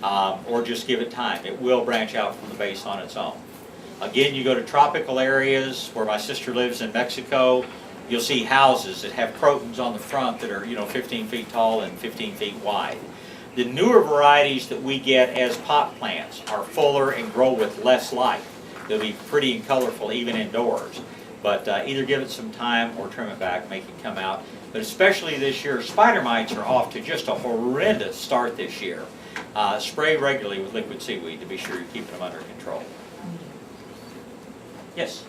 or just give it time. It will branch out from the base on its own. Again, you go to tropical areas where my sister lives in Mexico, you'll see houses that have crotons on the front that are 15 feet tall and 15 feet wide. The newer varieties that we get as pot plants are fuller and grow with less light. They'll be pretty and colorful even indoors. But either give it some time or trim it back, make it come out. But especially this year, spider mites are off to just a horrendous start this year. Spray regularly with liquid seaweed to be sure you're keeping them under control. Yes?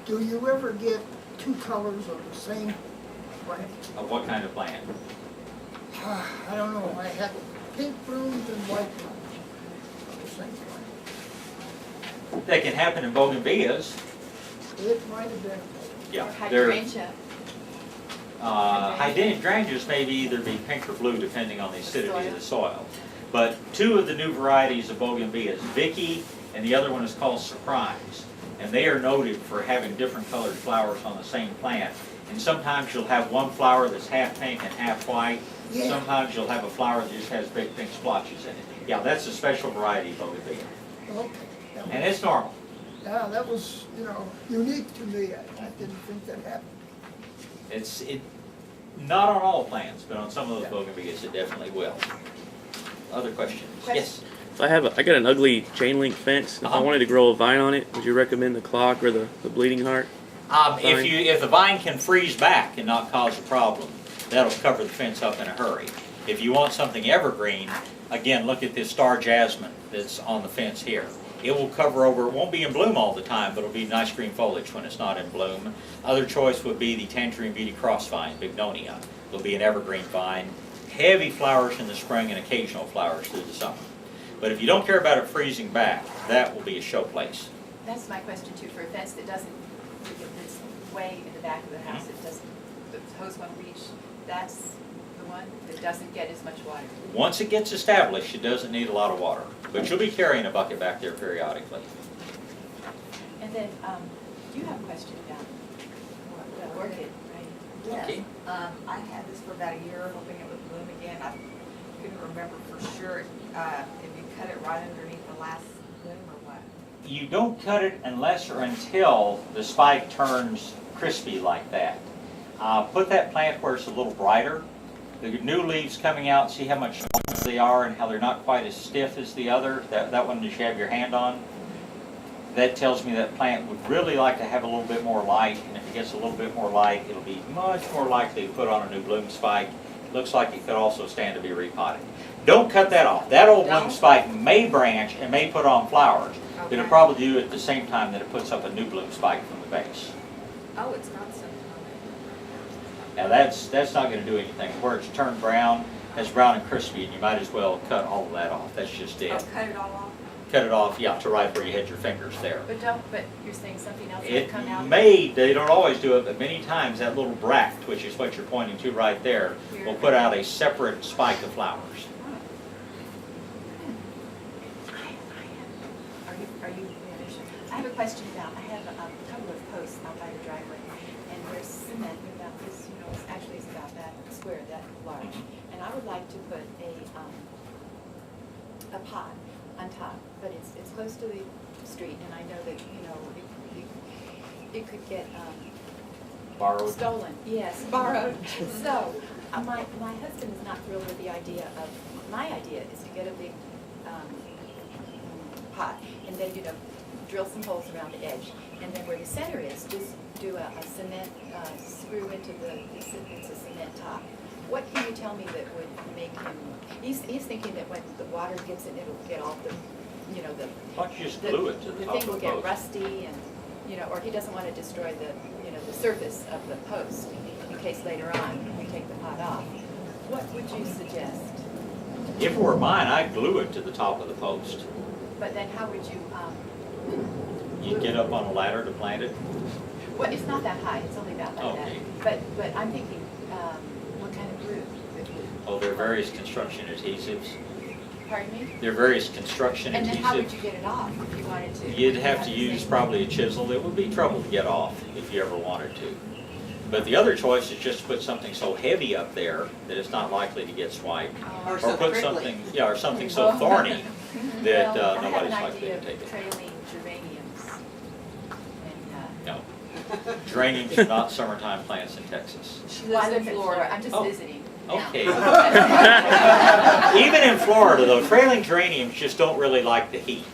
Do you ever get two colors of the same plant? Of what kind of plant? I don't know. I had pink blooms and white blooms of the same plant. That can happen in bougainvilleas. It might have been. Yeah. Or They're, hydrangea. hydrangeas may either be pink or blue depending on the acidity of the soil. But two of the new varieties of bougainvilleas, Vicky and the other one is called Surprise. And they are noted for having different colored flowers on the same plant. And sometimes you'll have one flower that's half pink and half white. Yeah. Sometimes you'll have a flower that just has big pink splotches in it. Yeah, that's a special variety of bougainvillea. Okay. And it's normal. Yeah, that was, unique to me. I didn't think that happened. Not on all plants, but on some of those bougainvilleas it definitely will. Other questions? Yes. If I got an ugly chain link fence, if I wanted to grow a vine on it, would you recommend the clock or the bleeding heart? If the vine can freeze back and not cause a problem, that'll cover the fence up in a hurry. If you want something evergreen, again, look at this star jasmine that's on the fence here. It will cover over, it won't be in bloom all the time, but it'll be nice green foliage when it's not in bloom. Other choice would be the Tangerine Beauty Cross Vine, Bignonia. It'll be an evergreen vine. Heavy flowers in the spring and occasional flowers through the summer. But if you don't care about it freezing back, that will be a showplace. That's my question too, for a fence that doesn't, that's way in the back of the house, it doesn't, the hose won't reach, that's the one that doesn't get as much water. Once it gets established, it doesn't need a lot of water. But you'll be carrying a bucket back there periodically. And then, you have a question about the orchid, right? Yes. Okay. I had this for about a year, hoping it would bloom again. I couldn't remember for sure if you cut it right underneath the last bloom or what. You don't cut it unless or until the spike turns crispy like that. Put that plant where it's a little brighter. The new leaves coming out, see how much they are and how they're not quite as stiff as the other. That one that you have your hand on. That tells me that plant would really like to have a little bit more light, and if it gets a little bit more light, it'll be much more likely to put on a new bloom spike. Looks like it could also stand to be repotted. Don't cut that off. That old bloom spike may branch and may put on flowers, but it'll probably do it at the same time that it puts up a new bloom spike from the base. Oh, it's not something on Now that's not going to do anything. Where it's turned brown, that's brown and crispy, and you might as well cut all of that off. That's just it. it. Oh, cut it all off? Cut it off, yeah, to right where you had your fingers there. But you're saying something else will It come out? they don't always do it, but many times that little bract, which is what you're pointing to right there, will put out a separate spike of flowers. Are you finished? I have a question about, I have a couple of posts out by the driveway, and there's cement about this, it's about that square, that large. And I would like to put a pot on top, but it's close to the street, and I know that, it could get Borrowed. stolen. Yes, borrowed. So, my husband is not thrilled with the idea of, my idea is to get a big pot, and then, drill some holes around the edge, and then where the center is, just do a cement, screw into it's a cement top. What can you tell me that would make him, he's thinking that when the water gets in, it'll get all the, the. Why don't you just glue it to the top thing of the will get post? rusty and, or he doesn't want to destroy the surface of the post in case later on we take the pot off. What would you suggest? If it were mine, I'd glue it to the top of the post. But then how would you, You'd get up on a ladder to plant it. well, it's not that high, it's only about like Okay. that. But I'm thinking, what kind of glue? Oh, there are various construction adhesives. Pardon me? There are various construction And then how would you adhesives. get it off if you wanted to? You'd have to the use same- probably a chisel. It would be trouble to get off if you ever wanted to. But the other choice is just to put something so heavy up there that it's not likely to get swiped. Or Or so put prickly. something, yeah, or something so thorny that Well, nobody's I have likely an to idea take of it. trailing geraniums. And, No. Geraniums are not summertime plants in Texas. She well, I lives live in Florida. I'm just Oh. visiting. now. Okay. Even in Florida, though, trailing geraniums just don't really like the heat.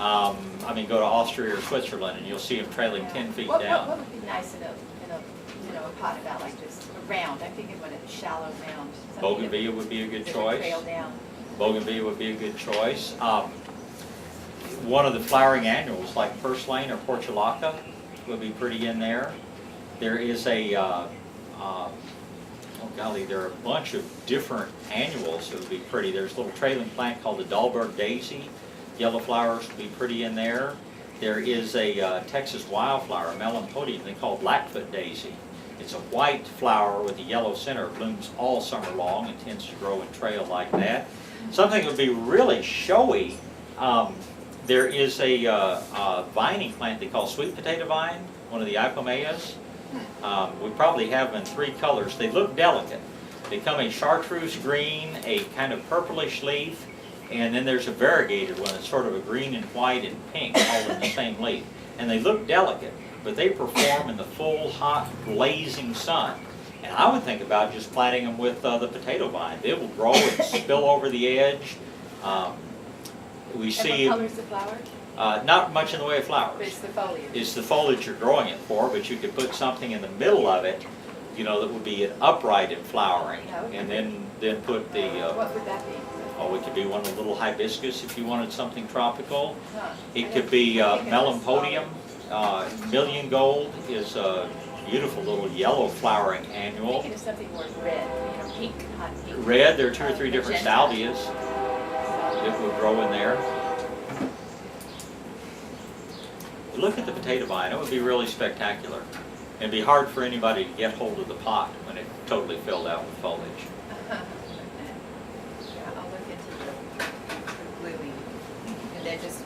I mean, go to Austria or Switzerland and you'll see them trailing 10 feet What down. would be nice in a, a pot about like this, a round, I'm thinking what a shallow round. something that- Bougainvillea would be a good that would choice. trail down. Bougainvillea would be a good choice. One of the flowering annuals like purslane or portulaca would be pretty in there. There is a, oh golly, there are a bunch of different annuals that would be pretty. There's a little trailing plant called the Dahlberg daisy. Yellow flowers would be pretty in there. There is a Texas wildflower, a melanospodium, they call Blackfoot daisy. It's a white flower with a yellow center. It blooms all summer long and tends to grow and trail like that. Something that would be really showy, there is a vining plant they call sweet potato vine, one of the ipomaeas. We probably have them in 3 colors. They look delicate. They come a chartreuse green, a kind of purplish leaf, and then there's a variegated one that's sort of a green and white and pink all in the same leaf. And they look delicate, but they perform in the full, hot, blazing sun. And I would think about just planting them with the potato vine. They will grow and spill over the edge. We And see what color's the flower? not much in the way of But flowers. it's the foliage. It's the foliage you're growing it for, but you could put something in the middle of it, you know, that would be an upright and flowering. And then put the, What would that be? oh, it could be one of the little hibiscus if you wanted something tropical. Huh. It could be melanospodium. Million gold is a beautiful little yellow flowering I'm annual. thinking of something more red, pink, hot pink. Red, there are 2 or 3 different Magenta. salvias that would grow in there. Look at the potato vine, it would be really spectacular. It'd be hard for anybody to get hold of the pot when it totally filled out with foliage. Yeah, I'll look into the gluing, and then just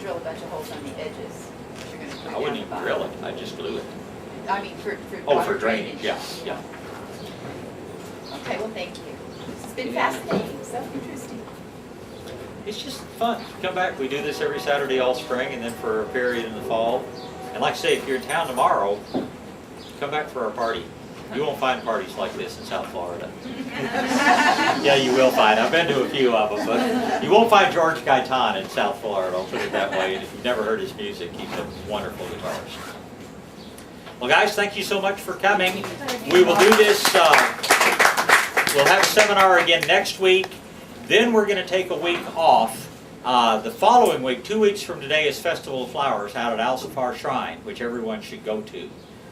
drill a bunch of holes on the edges. You're gonna put I down wouldn't the even bottom. drill it, I'd just glue it. I mean, for Oh, water for drainage, yeah. Okay, well, thank you. It's been fascinating, so interesting. It's just fun. Come back, we do this every Saturday all spring and then for a period in the fall. And like I say, if you're in town tomorrow, come back for our party. You won't find parties like this in South Florida. Yeah, you will find. I've been to a few of them, but you won't find George Gaitan in South Florida, I'll put it that way. And if you've never heard his music, he's a wonderful guitarist. Well, guys, thank you so much for coming. We will do this, we'll have a seminar again next week. Then we're going to take a week off. The following week, 2 weeks from today, is Festival of Flowers out at Al-Safar Shrine, which everyone should go to.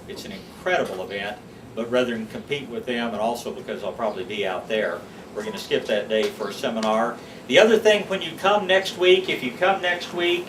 It's an incredible event, but rather than compete with them, and also because I'll probably be out there, we're going to skip that day for a seminar. The other thing, when you come next week, if you come next week,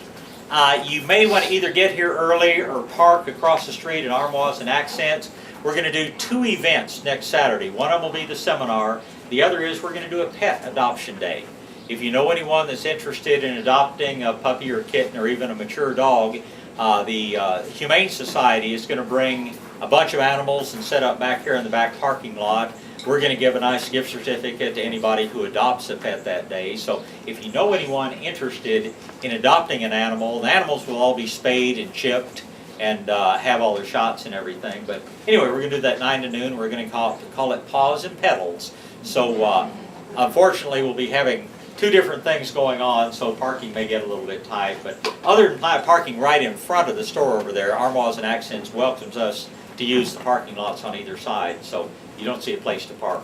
you may want to either get here early or park across the street at Armoires and Accents. We're going to do 2 events next Saturday. One of them will be the seminar. The other is we're going to do a pet adoption day. If you know anyone that's interested in adopting a puppy or a kitten or even a mature dog, the Humane Society is going to bring a bunch of animals and set up back here in the back parking lot. We're going to give a nice gift certificate to anybody who adopts a pet that day. So if you know anyone interested in adopting an animal, the animals will all be spayed and chipped and have all their shots and everything. But anyway, we're going to do that 9 to noon. We're going to call it Paws and Petals. So unfortunately, we'll be having 2 different things going on, so parking may get a little bit tight. But other than parking right in front of the store over there, Armoires and Accents welcomes us to use the parking lots on either side. So you don't see a place to park.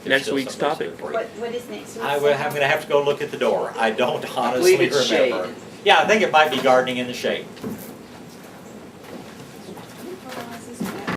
There's Next still week's some place topic. there for you. What is next week? I'm going to have to go look at the door. I don't honestly believe it's remember. shade. Yeah, I think it might be gardening in the shade.